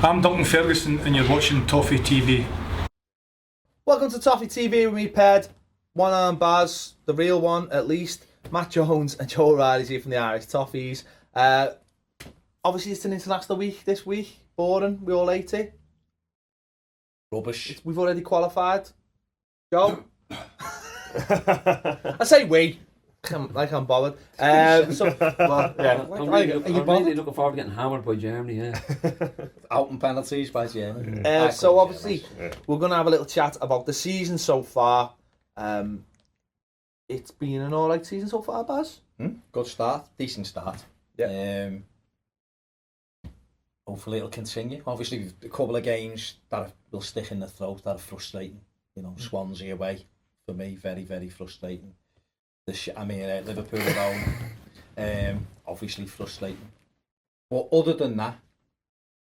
I'm Duncan Ferguson and you're watching Toffee TV. Welcome to Toffee TV with me, Ped, Ped and Baz, the real one at least, Matt Jones and Joe Riley's here from the Irish Toffees. Obviously it's an international week this week, boring, we all hate it. Rubbish. We've already qualified. Joe? I say we. I'm bothered. I'm really looking forward to getting hammered by Germany, yeah. Out in penalties by Germany. So obviously, we're going to have a little chat about the season so far. It's been an alright season so far, Baz. Good start, decent start. Yeah. Hopefully it'll continue. Obviously, we've a couple of games that will stick in the throat that are frustrating. You know, Swansea away, for me, very, very frustrating. Liverpool at home, obviously frustrating. But other than that,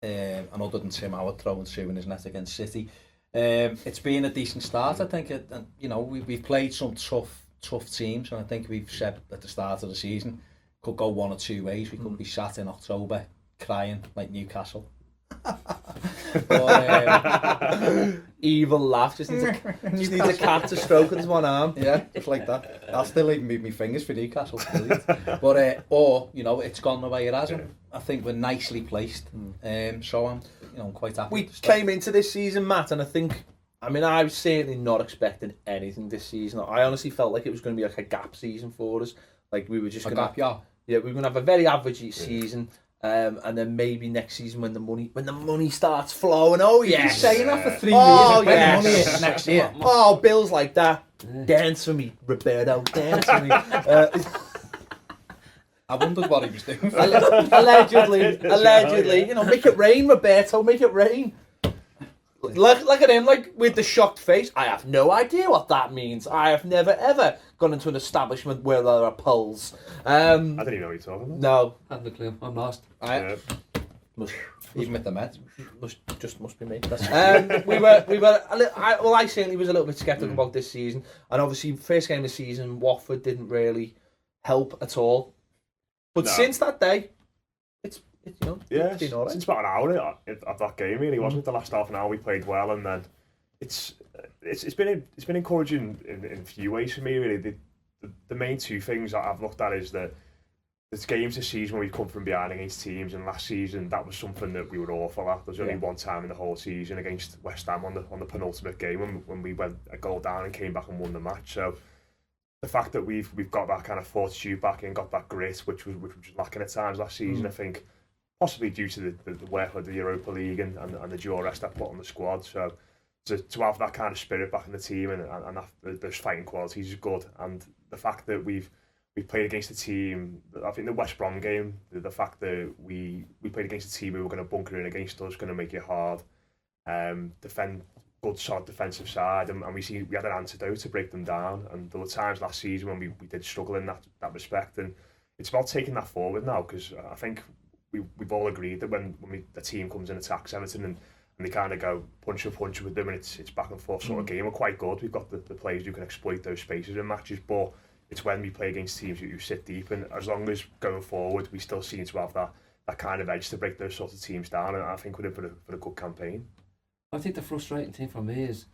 and other than Tim Howard throwing two in his net against City, it's been a decent start. I think, we've played some tough teams, and I think we've said at the start of the season, could go one or two ways. We could be sat in October crying like Newcastle. Evil laugh, just needs a cat to stroke with his one arm. Yeah, just like that. I'll still even move my fingers for Newcastle. But it's gone the way it hasn't. I think we're nicely placed. So I'm quite happy. We came into this season, Matt, and I was certainly not expecting anything this season. I honestly felt like it was going to be like a gap season for us. Like we were just going to we were going to have a very average season. And then maybe next season when the money starts flowing. Oh yes, you've been saying that for 3 years. Oh yes, money is next year. Oh, bills like that. Dance for me, Roberto. Dance for me. I wondered what he was doing. Allegedly, make it rain, Roberto. Make it rain. Look at him, like with the shocked face. I have no idea what that means. I have never ever gone into an establishment where there are pulls. I don't even know what you're talking about. No, I haven't a clue. I'm lost. Even with the Mets, must be me. I certainly was a little bit sceptical about this season, and obviously first game of the season, Watford didn't really help at all. But since that day, it's been all right. Since about an hour of that game, really, wasn't it? The last half an hour we played well, and then it's been encouraging in a few ways for me. Really, the main two things that I've looked at is that there's games this season where we've come from behind against teams, and last season that was something that we were awful at. There's only one time in the whole season against West Ham on the penultimate game when we went a goal down and came back and won the match. So the fact that we've got that kind of fortitude back and got that grit, which was lacking at times last season, I think. Possibly due to the work of the Europa League and the duress that put on the squad. So to have that kind of spirit back in the team and those fighting qualities is good. And the fact that we've played against a team, I think the West Brom game, the fact that we played against a team who were going to bunker in against us, going to make it hard, defend good solid defensive side, and we had an antidote to break them down. And there were times last season when we did struggle in that respect, and it's about taking that forward now, because I think we've all agreed that when the team comes and attacks Everton and they kind of go punch with them and it's back and forth sort of game, we're quite good. We've got the players who can exploit those spaces in matches, but it's when we play against teams who sit deep, and as long as going forward we still seem to have that kind of edge to break those sorts of teams down, and I think we're in for a good campaign. I think the frustrating thing for me is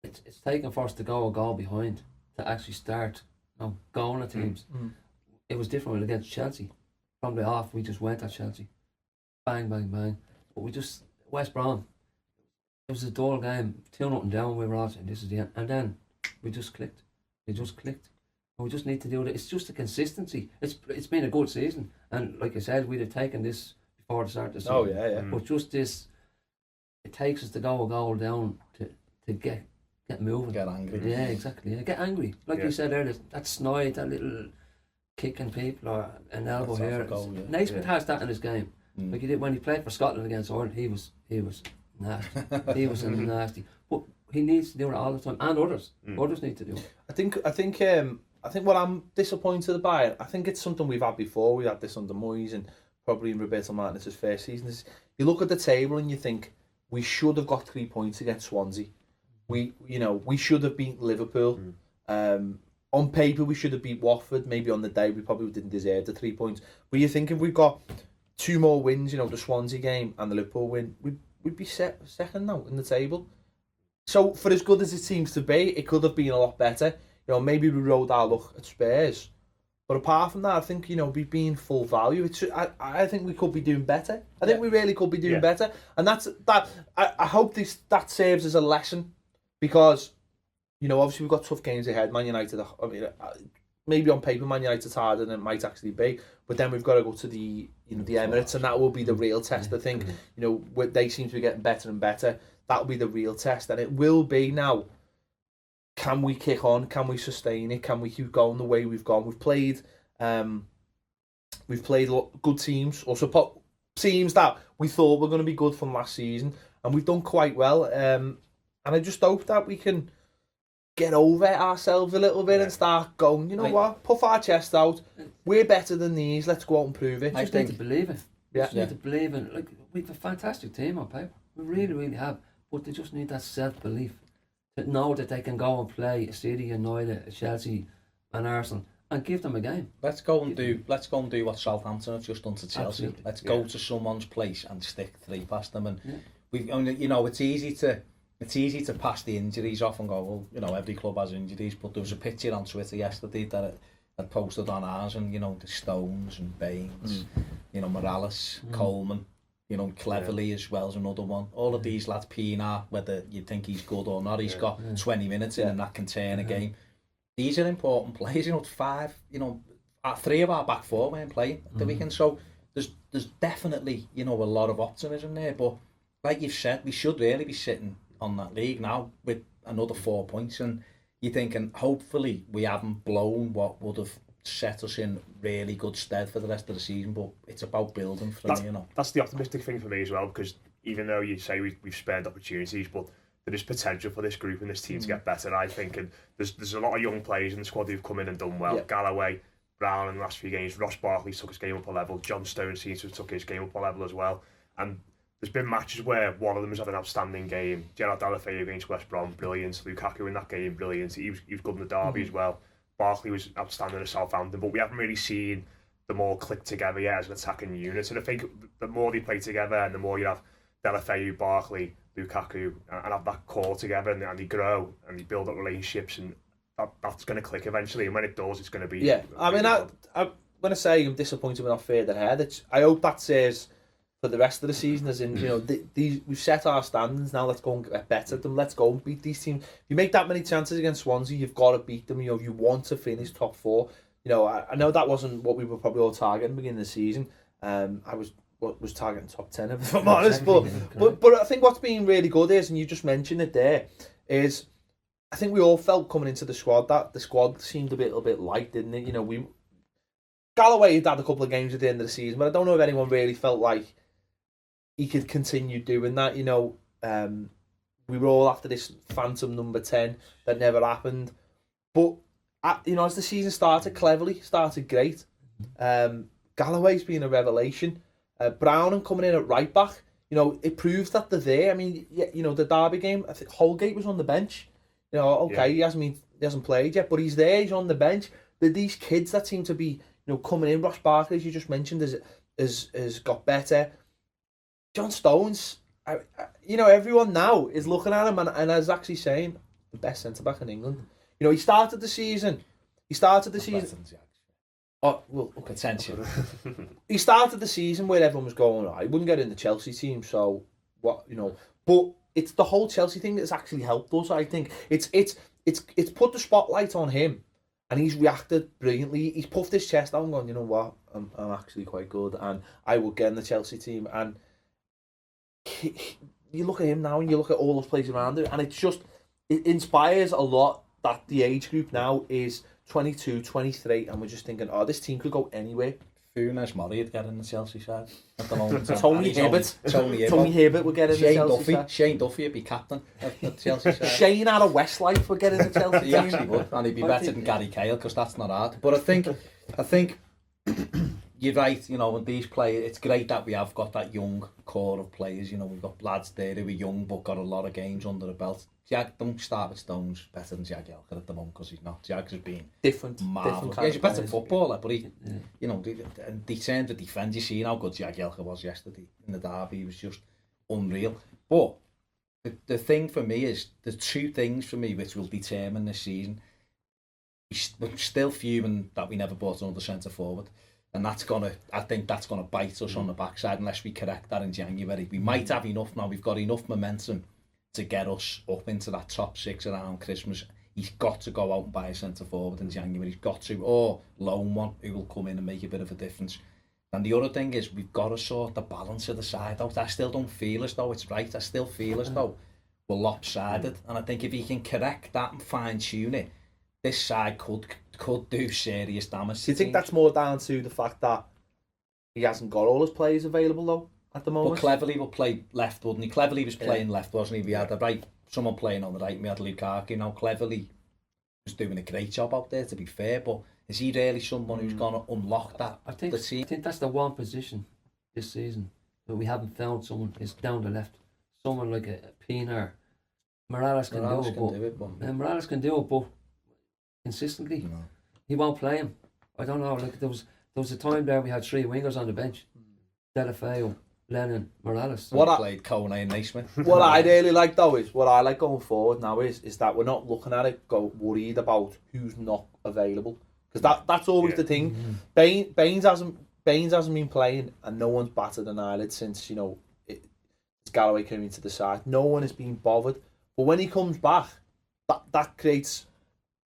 it's taken for us to go a goal behind to actually start going at teams. It was different against Chelsea. From the off, we just went at Chelsea. Bang, bang, bang. But West Brom, it was a dull game. 2-0 down, we were out, and this is the end. And then we just clicked. And we just need to do it. It's just a consistency. It's been a good season. And like I said, we'd have taken this before the start of the season. Oh, yeah. But just this, it takes us to go a goal down to get moving. Get angry. Yeah, exactly. Yeah. Get angry. Like you said earlier, that snide, that little kicking people or an elbow here. Naismith has that in his game. Like he did when he played for Scotland against Ireland. He was nasty. He was nasty. But he needs to do it all the time, and others need to do it. I think what I'm disappointed by, I think it's something we've had before. We had this under Moyes and probably in Roberto Martinez's first season. You look at the table and you think we should have got 3 points against Swansea. We should have beat Liverpool. On paper, we should have beat Watford. Maybe on the day, we probably didn't deserve the 3 points. But you think if we've got 2 more wins, the Swansea game and the Liverpool win, we'd be second now in the table. So for as good as it seems to be, it could have been a lot better. Maybe we rode our luck at Spurs. But apart from that, I think, we've been full value. I think we could be doing better. I think we really could be doing better. And I hope that serves as a lesson, because, obviously we've got tough games ahead. Man United, maybe on paper, Man United's harder than it might actually be. But then we've got to go to the Emirates, and that will be the real test, I think. They seem to be getting better and better. That will be the real test. And it will be now, can we kick on? Can we sustain it? Can we keep going the way we've gone? We've played good teams, also teams that we thought were going to be good from last season, and we've done quite well. And I just hope that we can get over ourselves a little bit and start going, what? Puff our chest out. We're better than these. Let's go out and prove it. I just need to believe it. Yeah. Just need to believe it. Like, we've a fantastic team on paper. We really, really have. But they just need that self-belief to know that they can go and play a City, United, a Chelsea, and Arsenal, and give them a game. Let's go and do what Southampton have just done to Chelsea. Absolutely. Let's go to someone's place and stick 3 past them. And it's easy to pass the injuries off and go, well, every club has injuries. But there was a picture on Twitter yesterday that had posted on ours, and the Stones and Baines, Morales, Coleman. Cleverly as well as another one. All of these lads, Pienaar, whether you think he's good or not, he's got 20 minutes in and that can turn a game. These are important players. 5, 3 of our back 4 weren't playing at the weekend. So there's definitely, a lot of optimism there. But like you've said, we should really be sitting on that league now with another 4 points. And you're thinking, hopefully we haven't blown what would have set us in really good stead for the rest of the season, but it's about building from That's the optimistic thing for me as well, because even though you say we've spared opportunities, but there is potential for this group and this team to get better, I think, and there's a lot of young players in the squad who've come in and done well. Galloway, Brown in the last few games, Ross Barkley took his game up a level, John Stones seems to have took his game up a level as well, and there's been matches where one of them has had an outstanding game. Gerard Deulofeu against West Brom, brilliant. Lukaku in that game, brilliant. He was good in the derby as well. Barkley was outstanding at Southampton, but we haven't really seen them all click together yet as an attacking unit. And I think the more they play together and the more you have Deulofeu, Barkley, Lukaku, and have that core together, and they grow and they build up relationships, and that's going to click eventually. And when it does, it's going to be... Yeah, I mean, when I say I'm disappointed we're not further ahead, I hope that says for the rest of the season, as in, we've set our standards now, let's go and get better at them, let's go and beat these teams. If you make that many chances against Swansea, you've got to beat them, you want to finish top 4. I know that wasn't what we were probably all targeting at the beginning of the season. I was targeting top 10, if I'm honest, but I think what's been really good is, and you just mentioned it there, is I think we all felt coming into the squad that the squad seemed a little bit light, didn't it? Galloway had a couple of games at the end of the season, but I don't know if anyone really felt like he could continue doing that. We were all after this phantom number 10 that never happened. But, as the season started, started great. Galloway's been a revelation. Brown coming in at right back, it proves that they're there. I mean, the derby game, I think Holgate was on the bench. He hasn't played yet, but he's there, he's on the bench. These kids that seem to be, coming in. Ross Barkley, as you just mentioned, has got better. John Stones, everyone now is looking at him and is actually saying the best centre back in England. He started the season. Oh well, okay. Potential. He started the season where everyone was going, I wouldn't get in the Chelsea team, so what? But it's the whole Chelsea thing that's actually helped us. I think it's put the spotlight on him, and he's reacted brilliantly. He's puffed his chest out and gone, you know what? I'm actually quite good, and I will get in the Chelsea team. And you look at him now, and you look at all those players around him, and it inspires a lot that the age group now is 22, 23, and we're just thinking, this team could go anywhere. Funes Mori would get in the Chelsea side at the moment. Tony Hibbert would get in the Chelsea side. Shane Duffy would be captain of the Chelsea side. Shane out of Westlife would get in the Chelsea team. He actually would, and he'd be better than Gary Cahill, because that's not hard. But I think you're right, with these players, it's great that we have got that young core of players. We've got lads there who are young but got a lot of games under the belt. don't start with Stones better than Jagielka at the moment because he's not. Jagielka's been different marvellous. kind He's a of better players. footballer, but he, you know, and they turned the defence. You seen how good Jagielka was yesterday in the derby. He was just unreal. But the thing for me is, the two things for me which will determine this season. We're still fuming that we never bought another centre forward. And I think that's gonna bite us on the backside unless we correct that in January. We might have enough now. We've got enough momentum to get us up into that top 6 around Christmas. He's got to go out and buy a centre forward in January. He's got to, or loan one who will come in and make a bit of a difference. And the other thing is, we've got to sort the balance of the side out. I still don't feel as though it's right. I still feel as though we're lopsided. And I think if he can correct that and fine tune it, this side could do serious damage. Do you think that's more down to the fact that he hasn't got all his players available though at the moment? But Cleverley will play left, wouldn't he? Cleverley was playing left, wasn't he? We had someone playing on the right. We had Lukaku. Now Cleverley was doing a great job out there, to be fair. But is he really someone who's going to unlock that? I think that's the one position this season that we haven't found someone is down the left. Someone like a Pienaar. Morales can do it, Morales can do it, but consistently, he won't play him. I don't know. Like there was a time there we had 3 wingers on the bench: Delafeu, Lennon, Morales. What played Kone and Naismith. What I really like though is what I like going forward now is that we're not looking at it worried about who's not available, because that's always the thing. Baines hasn't been playing and no one's battered an eyelid since Galloway came into the side. No one has been bothered, but when he comes back, that creates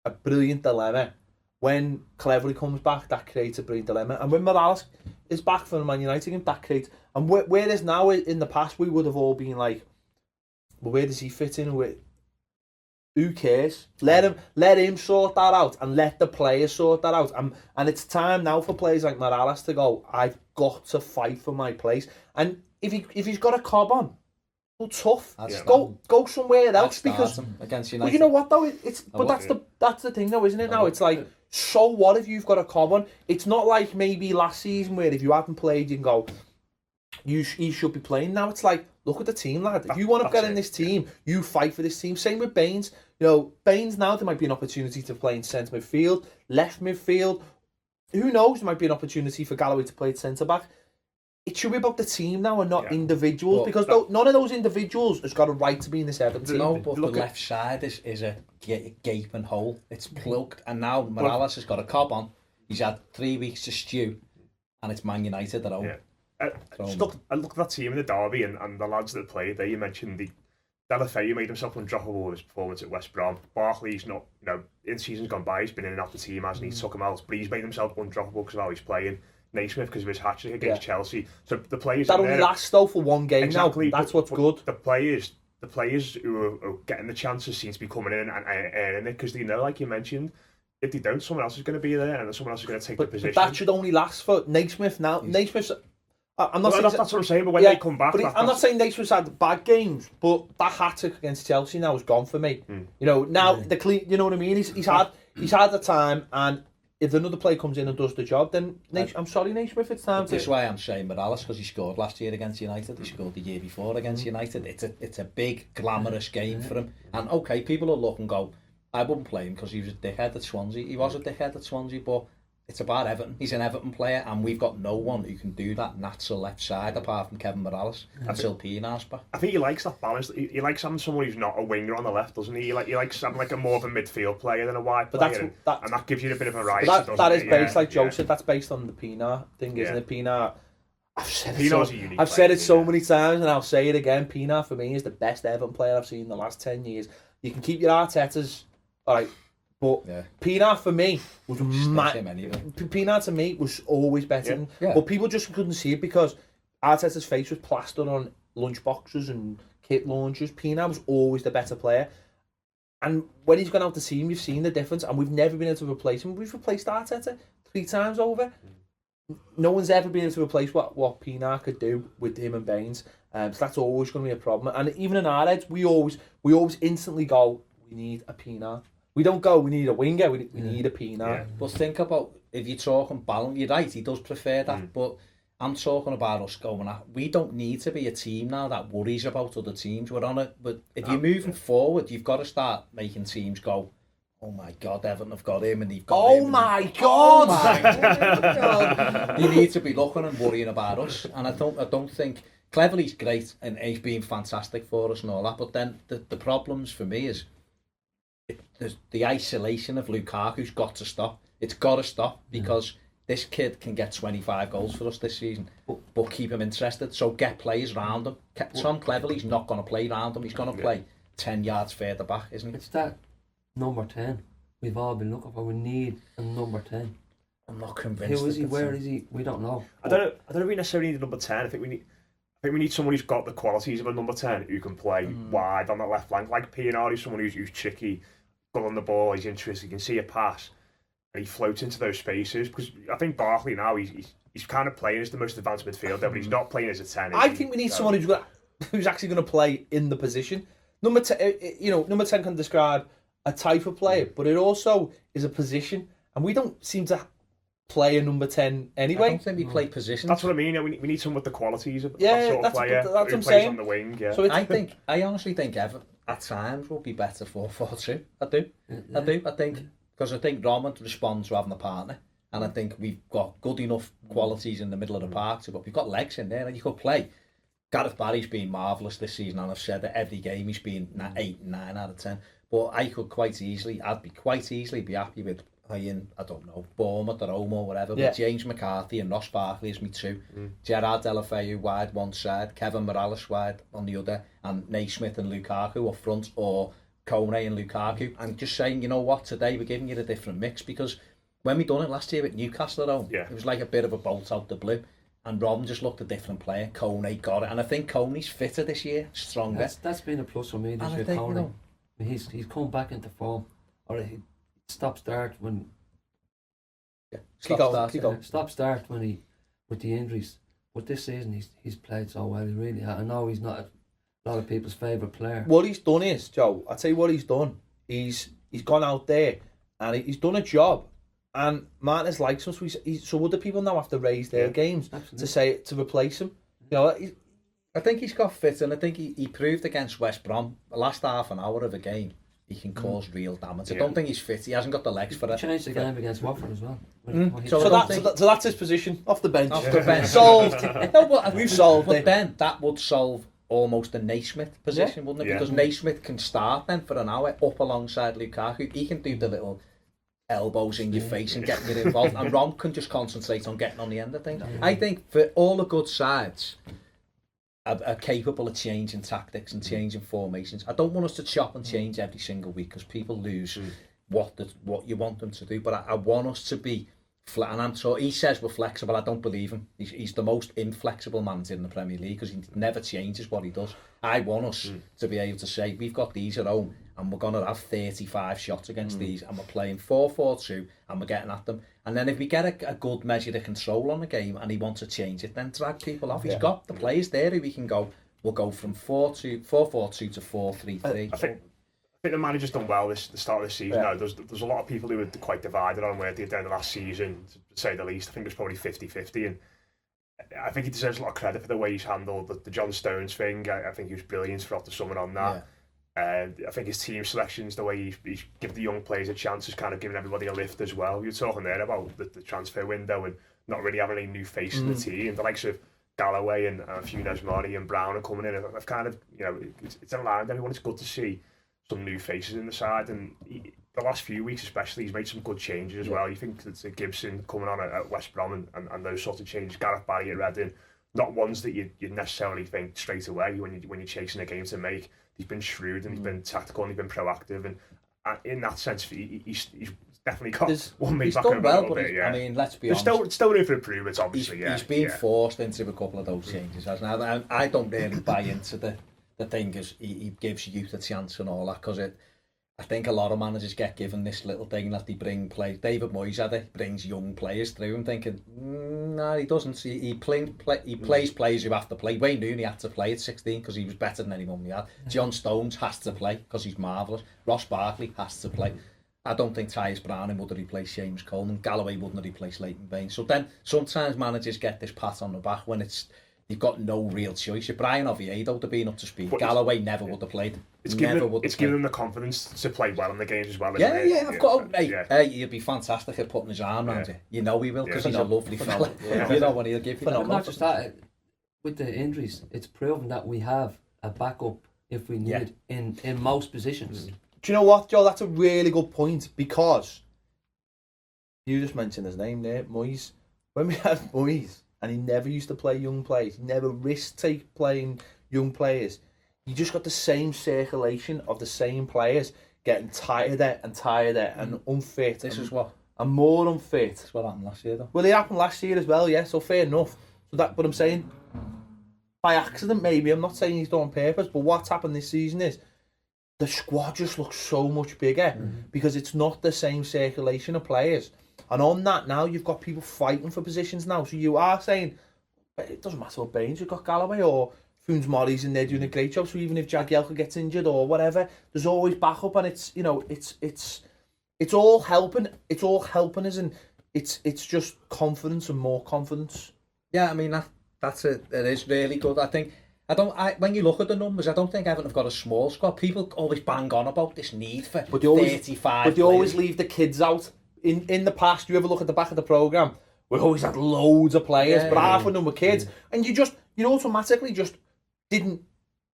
a brilliant dilemma. When Cleverley comes back, that creates a brilliant dilemma. And when Morales is back for the Man United game, that creates... And whereas now, in the past, we would have all been like, well, where does he fit in? Who cares? Let him sort that out and let the players sort that out. And it's time now for players like Morales to go, I've got to fight for my place. And if he's got a cob on, well, tough. Go somewhere else, because against United. Well, you know what though? That's the thing though, isn't it? Now it's like, so what if you've got a cob on? It's not like maybe last season where if you haven't played, you can go, he should be playing. Now it's like, look at the team, lad. If you want to get in this team, you fight for this team. Same with Baines. You know, Baines now, there might be an opportunity to play in centre midfield, left midfield. Who knows? There might be an opportunity for Galloway to play at centre back. It should be about the team now and not individuals, because none of those individuals has got a right to be in this Everton team. No, but the left side is a gaping hole. It's plugged, and now Morales has got a cob on. He's had 3 weeks to stew, and it's Man United at home. Yeah. I looked at that team in the derby and the lads that played there. You mentioned Delafeu made himself undroppable with his performance at West Brom. Barkley's not, in seasons gone by, he's been in and out the team, hasn't he? Took him out, but he's made himself undroppable because of how he's playing. Naismith because of his hat-trick against Chelsea. So the players that only lasts though for one game now. That's what's good. The players who are getting the chances seem to be coming in and earning it, because they know, like you mentioned, if they don't, someone else is going to be there and someone else is going to take the position. But that should only last for Naismith now. Naismith's... I'm not saying that's what I'm saying, but when they come back... I'm not saying Naismith's had bad games, but that hat-trick against Chelsea now is gone for me. You know, now, the clean, you know what I mean? He's had the time, and if another player comes in and does the job, then I'm sorry, Naismith, it's time to... This is why I'm saying Morales, because he scored last year against United. He scored the year before against United. It's a big, glamorous game for him. And, okay, people will look and go, I wouldn't play him because he was a dickhead at Swansea. He was a dickhead at Swansea, but it's about Everton. He's an Everton player, and we've got no one who can do that natural left side apart from Kevin Morales until Pienaar's back. I think he likes that balance. He likes having someone who's not a winger on the left, doesn't he? He likes having like a more of a midfield player than a wide player, and that gives you a bit of a rise. That is based, like Joe said, that's based on the Pienaar thing, isn't it? Pienaar. I've said it so many times, and I'll say it again. Pienaar for me is the best Everton player I've seen in the last 10 years. You can keep your Artetas, all right. But Pienaar for me was Pienaar to me was always better. But people just couldn't see it because Arteta's face was plastered on lunchboxes and kit launchers. Pienaar was always the better player. And when he's gone out the team, you've seen the difference. And we've never been able to replace him. We've replaced Arteta 3 times over. No one's ever been able to replace what Pienaar could do with him and Baines. So that's always going to be a problem. And even in our heads, we always instantly go, we need a Pienaar. We don't go, we need a winger, we need a Pienaar. But think about, if you're talking balance, you're right, he does prefer that, but I'm talking about us going out. We don't need to be a team now that worries about other teams. We're on it, but if you're moving forward, you've got to start making teams go, oh my God, Everton have got him and they've got him. Oh my God! God. You need to be looking and worrying about us. And I don't think Cleverly's great and he's been fantastic for us and all that. But then the problems for me is the isolation of Lukaku's got to stop. It's got to stop because this kid can get 25 goals for us this season, but keep him interested. So get players around him. Tom Cleverly's not going to play around him. He's going to play 10 yards further back, isn't he? It's that number 10 we've all been looking for. We need a number 10. I'm not convinced. Who is he? Where is he? We don't know. I don't know if we necessarily need a number 10. I think we need someone who's got the qualities of a number 10 who can play wide on the left flank, like P&R, who's someone who's tricky, good on the ball, he's interested, he can see a pass, and he floats into those spaces. Because I think Barkley now, he's kind of playing as the most advanced midfielder, but he's not playing as a 10. I think we need someone who's actually going to play in the position. Number 10, number 10 can describe a type of player, but it also is a position, and we don't seem to play a number 10 anyway. I don't think we play positions. That's what I mean. We need someone with the qualities of Yeah, that sort of that's player what who I'm plays saying. on the wing. Yeah. So I honestly think Everton at times will be better 4-4-2. I do. I think because I think Roman responds to having a partner, and I think we've got good enough qualities in the middle of the park, but we've got legs in there, and you could play. Gareth Barry's been marvellous this season, and I've said that every game he's been 8 and 9 out of 10. But I'd quite easily be happy with playing, I don't know, Bournemouth or Roma or whatever, with James McCarthy and Ross Barkley as me two. Gerard Deulofeu wide one side, Kevin Morales wide on the other, and Naismith and Lukaku up front, or Kone and Lukaku. And just saying, you know what, today we're giving you a different mix, because when we done it last year at Newcastle at home, it was like a bit of a bolt out the blue. And Robin just looked a different player. Kone got it, and I think Kone's fitter this year, stronger. That's been a plus for me this year. Kone, he's come back into form, or he stop-start when stop-start when he with the injuries. But this season he's played so well. He really has. I know he's not a lot of people's favourite player. What he's done is, Joe, I'll tell you what he's done. He's gone out there and he's done a job. And Martinez likes him, so other people now have to raise their games to replace him. You know, I think he's got fit, and I think he proved against West Brom the last half an hour of a game he can cause real damage. I don't think he's fit. He hasn't got the legs for it. He changed the game against Watford as well. So that's his position off the bench. Solved. No, but we've solved it. But then that would solve almost the Naismith position, wouldn't it? Because Naismith can start then for an hour up alongside Lukaku. He can do the little elbows in your face and getting you involved, and Rom can just concentrate on getting on the end of things. I think for all the good sides are capable of changing tactics and changing formations. I don't want us to chop and change every single week, because people lose what you want them to do, but I want us to be flat. And he says we're flexible. I don't believe him. He's the most inflexible manager in the Premier League, because he never changes what he does. I want us to be able to say, we've got these at home and we're going to have 35 shots against these, and we're playing 4-4-2 and we're getting at them. And then if we get a good measure of control on the game and he wants to change it, then drag people off. He's got the players there who we can go, we'll go from 4-4-2 to 4-3-3. I think the manager's done well the start of this season. Now, there's a lot of people who are quite divided on where they did the last season, to say the least. I think it's probably 50-50, and I think he deserves a lot of credit for the way he's handled the John Stones thing. I think he was brilliant throughout the summer on that. I think his team selections, the way he's given the young players a chance, has kind of given everybody a lift as well. You were talking there about the transfer window and not really having any new faces in the team. The likes of Galloway and Funes Mori and Brown are coming in. I've kind of, it's allowed everyone. It's good to see some new faces in the side, and the last few weeks especially, he's made some good changes as well. You think that Gibson coming on at West Brom and those sorts of changes, Gareth Barry at Reading, not ones that you necessarily think straight away when you're chasing a game to make. He's been shrewd and he's been tactical and he's been proactive, and in that sense, he's definitely got one made back over a little bit. I mean, let's be honest. There's still room for improvements, obviously. He's been forced into a couple of those changes, hasn't he? And I don't really buy into the thing is he gives youth a chance and all that, because I think a lot of managers get given this little thing that they bring players. David Moyes had it, brings young players through. I'm thinking, no, he doesn't. He plays players who have to play. Wayne Rooney had to play at 16 because he was better than anyone we had. John Stones has to play because he's marvellous. Ross Barkley has to play. I don't think Tyus Branningan would have replaced James Coleman. Galloway wouldn't have replaced Leighton Baines. So then sometimes managers get this pat on the back when you've got no real choice. If Brian Oviedo would have been up to speed, Galloway never would have played. It's giving them the confidence to play well in the games as well. I've got. Hey, he'd be fantastic at putting his arm around you. You know he will, because he's a lovely fella. You know when he'll give you that. Not just that, with the injuries, it's proven that we have a backup if we need it in most positions. Do you know what, Joe? That's a really good point, because you just mentioned his name there, Moyes. When we had Moyes, and he never used to play young players, he never risked playing young players. You just got the same circulation of the same players getting tireder and unfit. This is what, and more unfit. That's what happened last year, though. Well, it happened last year as well, yeah. So fair enough. But I'm saying by accident, maybe. I'm not saying he's done on purpose, but what's happened this season is the squad just looks so much bigger because it's not the same circulation of players. And on that now, you've got people fighting for positions now. So you are saying, it doesn't matter what Baines, you've got Galloway or Funes Mori's in there doing a great job. So even if Jagielka gets injured or whatever, there's always backup, and it's all helping. It's all helping us, and it's just confidence and more confidence. Yeah, I mean it is really good. I think when you look at the numbers, I don't think Everton have got a small squad. People always bang on about this need for 35. But you always leave the kids out. In the past, you ever look at the back of the programme, we always had loads of players, but half of them were kids, and you automatically just didn't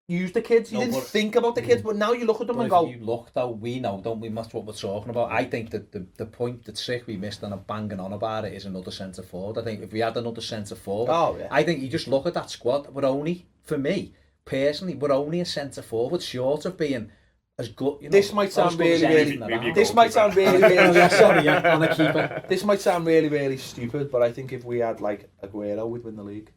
use the kids. You didn't think about the kids, but now you look at them and go. If you look, though, we know, don't we? That's what we're talking about. I think that the point that Sick we missed, and I'm banging on about it, is another centre forward. I think if we had another centre forward, I think you just look at that squad. We're only, for me personally, we're only a centre forward short of being as good. You know, this might sound really. This might sound really. On a keeper. This might sound really stupid, but I think if we had like Aguero, we'd win the league.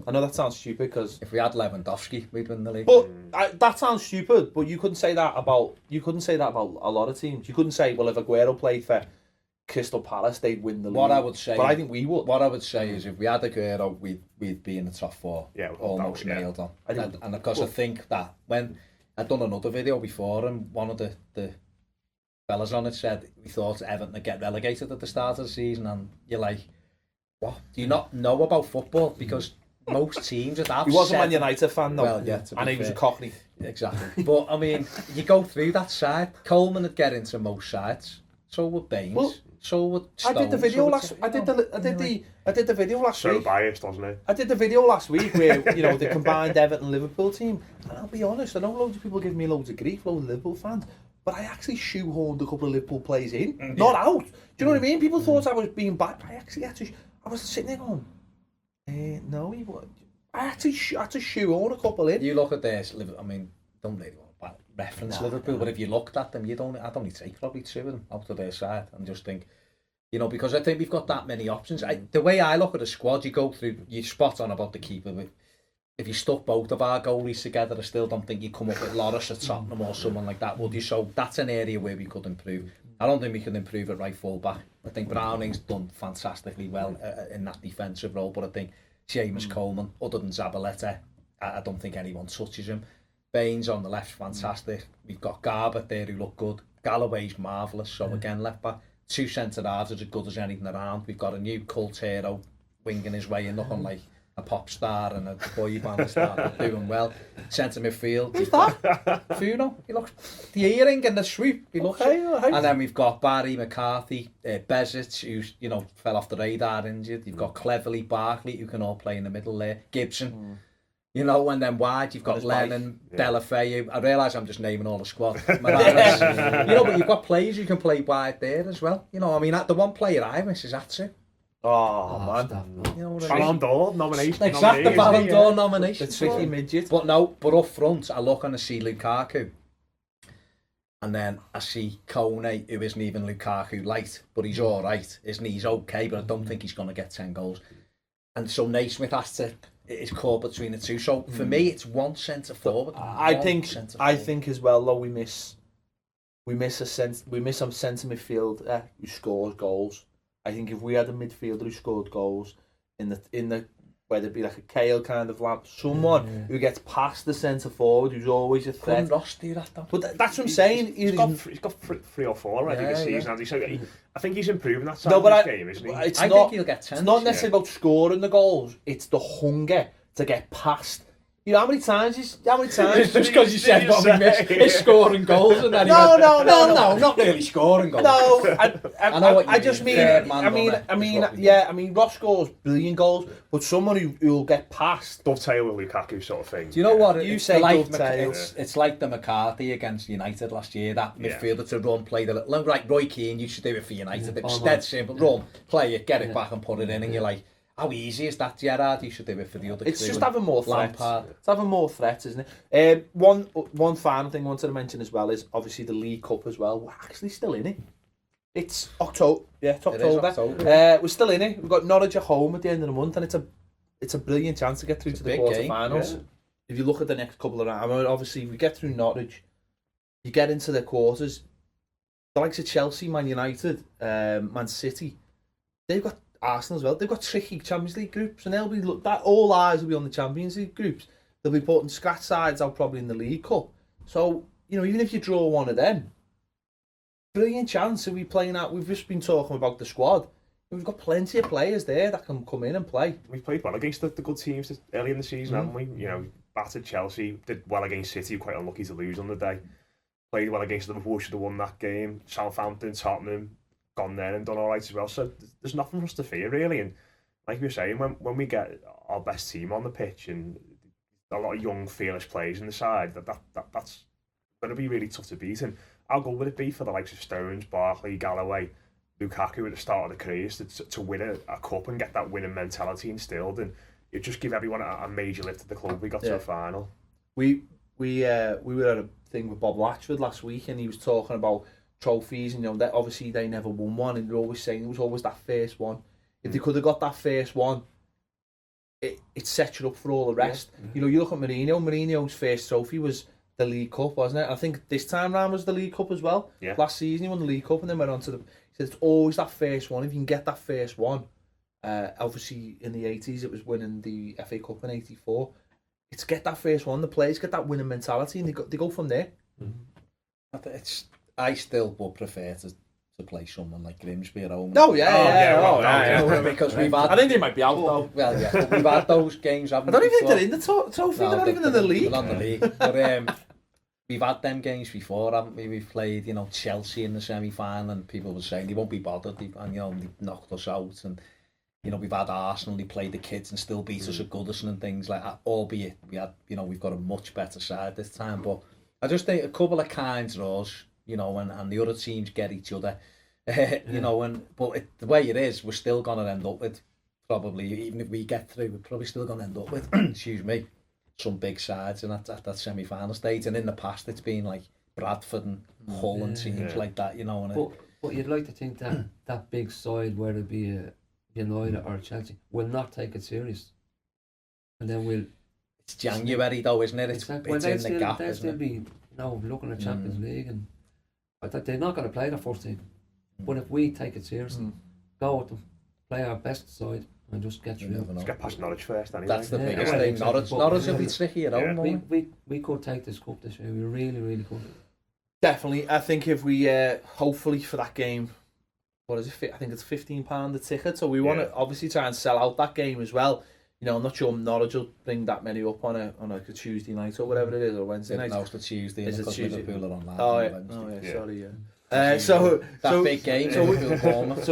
I know that sounds stupid because if we had Lewandowski, we'd win the league. But that sounds stupid. But you couldn't say that about a lot of teams. You couldn't say, well, if Aguero played for Crystal Palace, they'd win the league. What I would say, but I think we would. What I would say is, if we had Aguero, we'd be in the top four. Yeah, almost nailed on. And of course, I think that when I'd done another video before, and one of the fellas on it said we thought Everton would get relegated at the start of the season, and you're like, what? Do you not know about football? Because most teams that have. He was a Man United fan though. Well, yeah, and he was a Cockney. Exactly. But I mean, you go through that side. Coleman would get into most sides. So would Baines. Well, so would Stones. I did the video last. I did the video last week. So biased, wasn't it? I did the video last week where the combined Everton Liverpool team. And I'll be honest, I know loads of people give me loads of grief, loads of Liverpool fans, but I actually shoehorned a couple of Liverpool players in, not out. Do you know what I mean? People thought I was being bad. I actually had to. I was sitting there going, no, he would. I had to shoehorn a couple in. You look at this. I mean, don't really want to reference Liverpool, but if you looked at them, I'd only take probably two of them out of their side and just think, because I think we've got that many options. The way I look at the squad, you go through, you spot on about the keeper. If you stuck both of our goalies together, I still don't think you come up with Loris at Tottenham or someone like that, would you? So that's an area where we could improve. I don't think we can improve at right full back. I think Browning's done fantastically well in that defensive role, but I think Seamus Coleman, other than Zabaleta, I don't think anyone touches him. Baines on the left, fantastic. We've got Garbutt there who look good. Galloway's marvellous. So again, left back. Two centre halves as good as anything around. We've got a new cult hero winging his way in, looking like a pop star and a boy band star, doing well. Centre midfield. Who's that? Funo. He looks the earring and the swoop. He looks. And then we've got Barry McCarthy, Bezic, who's fell off the radar injured. You've got Cleverly, Barkley, who can all play in the middle there. Gibson. And then wide you've got Lennon, Delafeu. I realise I'm just naming all the squad. But you've got players who can play wide there as well. I mean, the one player I miss is Atsu. Oh man, Ballon d'Or nomination. Exactly, Ballon d'Or nomination. The tricky midget. But up front, I look and I see Lukaku, and then I see Kone, who isn't even Lukaku light, but he's all right, isn't he? He's okay, but I don't think he's going to get 10 goals. And so Naismith has to. It's caught between the two. So for me, it's one centre forward. I think as well though we miss some centre midfield who scores goals. I think if we had a midfielder who scored goals in the whether it be like a Kale kind of lamp, someone who gets past the centre forward, who's always a threat. Couldn't Ross do that though? But that's what I'm saying. He's got three or four already this season, hasn't he? So I think he's improving that side No, but of this game, isn't he? I think he'll get 10. It's not necessarily about scoring the goals. It's the hunger to get past. You know how many times? Just because you said what we missed is scoring goals, and then No, not really scoring goals. No, I know what you I just mean. mean, I I mean, Ross scores brilliant goals, but someone who'll get past. Dovetail with Lukaku sort of thing. Do you know what? You It's say like dovetail. it's like the McCarthy against United last year. That midfielder to run, play the little like Roy Keane used to do it for United. It was dead simple. Run, play it, get it back, and put it in, and you're like, how easy is that, Gerrard? You should do it for the other. It's just having more threats. Lampard. It's having more threats, isn't it? One final thing I wanted to mention as well is obviously the League Cup as well. We're actually still in it. It's October. Yeah, it's October. We're still in it. We've got Norwich at home at the end of the month, and it's a brilliant chance to get through to the quarterfinals. Yeah. If you look at the next couple of rounds, I mean, obviously we get through Norwich, you get into the quarters. The likes of Chelsea, Man United, Man City, they've got Arsenal as well. They've got tricky Champions League groups, and they'll be that all eyes will be on the Champions League groups. They'll be putting scratch sides out probably in the League Cup. So even if you draw one of them, brilliant chance of we playing out. We've just been talking about the squad. We've got plenty of players there that can come in and play. We've played well against the good teams early in the season, haven't we? Battered Chelsea, did well against City, quite unlucky to lose on the day. Played well against Liverpool, should have won that game. Southampton, Tottenham, gone there and done all right as well. So there's nothing for us to fear really. And like we were saying, when we get our best team on the pitch and a lot of young, fearless players in the side, that's going to be really tough to beat. And how good would it be for the likes of Stones, Barkley, Galloway, Lukaku at the start of the careers to win a cup and get that winning mentality instilled, and it just give everyone a major lift at the club. We got to a final. We were at a thing with Bob Latchford last week, and he was talking about trophies, and that obviously they never won one, and they're always saying it was always that first one. If they could have got that first one, it sets you up for all the rest. You look at Mourinho's first trophy was the League Cup, wasn't it? I think this time round was the League Cup as well. Yeah. Last season he won the League Cup and then went on to he said it's always that first one. If you can get that first one, obviously in the 80s it was winning the FA Cup in 84. It's get that first one, the players get that winning mentality, and they go from there. I still would prefer to play someone like Grimsby at home. Because we've had. I think they might be out though. Well, yeah, but we've had those games. I don't even think they're in the trophy. They're not even in the league. They're not in the league. But we've had them games before, haven't we? We've played, Chelsea in the semi-final, and people were saying they won't be bothered. They knocked us out, and we've had Arsenal. They played the kids and still beat us at Goodison and things like that. Albeit we've got a much better side this time. But I just think a couple of kind draws. And the other teams get each other, but the way it is, we're still going to end up with probably, even if we get through, we're probably still going to end up with, some big sides and at that semi-final stage. And in the past, it's been like Bradford and Hull and teams like that, But you'd like to think that that big side, whether it be a United or Chelsea, will not take it serious, and then It's January though, isn't it? It's in the gap. They'll still be looking at Champions League, and I thought they're not going to play their first team. But if we take it seriously, go with them, play our best side, and just get through. Let's get past Norwich first anyway. That's the biggest thing. Norwich will be tricky at home. We could take this cup this year. We really, really could. Definitely. I think if we, hopefully for that game, what is it? I think it's £15 a ticket. So we want to obviously try and sell out that game as well. I'm not sure Norwich will bring that many up on a Tuesday night or whatever it is, or Wednesday night. No, it's the Tuesday. Is it Tuesday? Liverpool are on that. Oh yeah. Sorry, yeah. So big game. So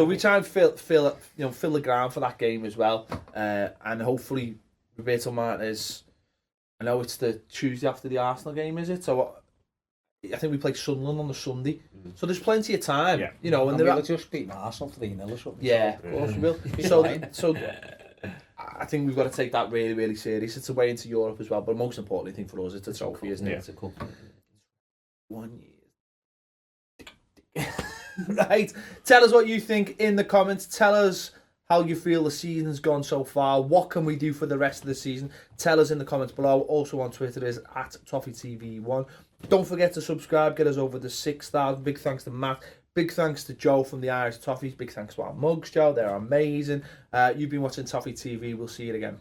we try and fill the ground for that game as well, and hopefully Roberto Martinez. I know it's the Tuesday after the Arsenal game, is it? So I think we play Sunderland on the Sunday, so there's plenty of time. And we'll just beat Arsenal 3-0 or something. Yeah, of course we will. So I think we've got to take that really, really serious. It's a way into Europe as well, but most importantly, I think for us, it's a trophy, isn't it? It's a cup. 1 year. Right. Tell us what you think in the comments. Tell us how you feel the season's gone so far. What can we do for the rest of the season? Tell us in the comments below. Also on Twitter is @ToffeeTV1. Don't forget to subscribe. Get us over the 6,000. Big thanks to Matt. Big thanks to Joe from the Irish Toffees. Big thanks to our mugs, Joe. They're amazing. You've been watching Toffee TV. We'll see you again.